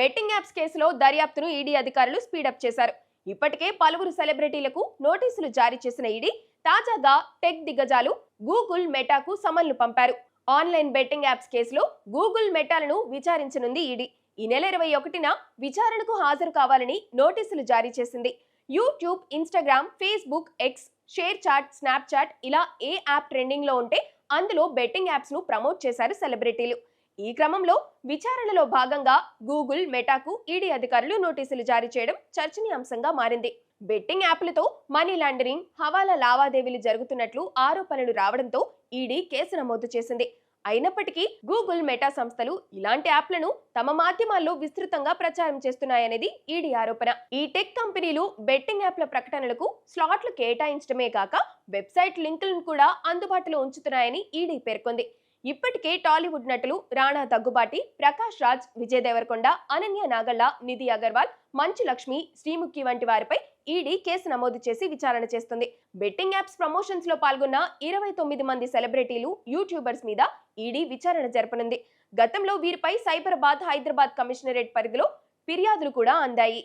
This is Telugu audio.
బెట్టింగ్ యాప్స్ కేసులో దర్యాప్తును ఈడీ అధికారులు స్పీడప్ చేశారు. ఇప్పటికే పలువురు సెలబ్రిటీలకు నోటీసులు జారీ చేసిన ఈడీ తాజాగా టెక్ దిగ్గజాలు గూగుల్, మెటాకు సమన్లు పంపారు. ఆన్లైన్ బెట్టింగ్ యాప్స్ కేసులో గూగుల్, మెటాలను విచారించనుంది ఈడీ. ఈ నెల 21న విచారణకు హాజరు కావాలని నోటీసులు జారీ చేసింది. YouTube, Instagram, Facebook, X, ShareChat, Snapchat ఇలా ఏ యాప్ ట్రెండింగ్ లో ఉంటే అందులో బెట్టింగ్ యాప్స్ ను ప్రమోట్ చేశారు సెలబ్రిటీలు. ఈ క్రమంలో విచారణలో భాగంగా గూగుల్, మెటాకు ఈడీ అధికారులు నోటీసులు జారీ చేయడం చర్చనీయాంశంగా మారింది. బెట్టింగ్ యాప్లతో మనీ లాండరింగ్, హవాలా లావాదేవీలు జరుగుతున్నట్లు ఆరోపణలు రావడంతో ఈడీ కేసు నమోదు చేసింది. అయినప్పటికీ గూగుల్, మెటా సంస్థలు ఇలాంటి యాప్లను తమ మాధ్యమాల్లో విస్తృతంగా ప్రచారం చేస్తున్నాయనేది ఈడీ ఆరోపణ. ఈ టెక్ కంపెనీలు బెట్టింగ్ యాప్ల ప్రకటనలకు స్లాట్లు కేటాయించడమే కాక వెబ్సైట్ లింకులను కూడా అందుబాటులో ఉంచుతున్నాయని ఈడీ పేర్కొంది. ఇప్పటికే టాలీవుడ్ నటులు రాణా దగ్గుబాటి, ప్రకాష్ రాజ్, విజయ్ దేవరకొండ, అనన్య నాగళ్ళ, నిధి అగర్వాల్, మంచు లక్ష్మి, శ్రీముఖి వంటి వారిపై ఈడీ కేసు నమోదు చేసి విచారణ చేస్తుంది. బెట్టింగ్ యాప్స్ ప్రమోషన్స్ లో పాల్గొన్న 29 మంది సెలబ్రిటీలు, యూట్యూబర్స్ మీద ఈడీ విచారణ జరపనుంది. గతంలో వీరిపై సైబరాబాద్, హైదరాబాద్ కమిషనరేట్ పరిధిలో ఫిర్యాదులు కూడా అందాయి.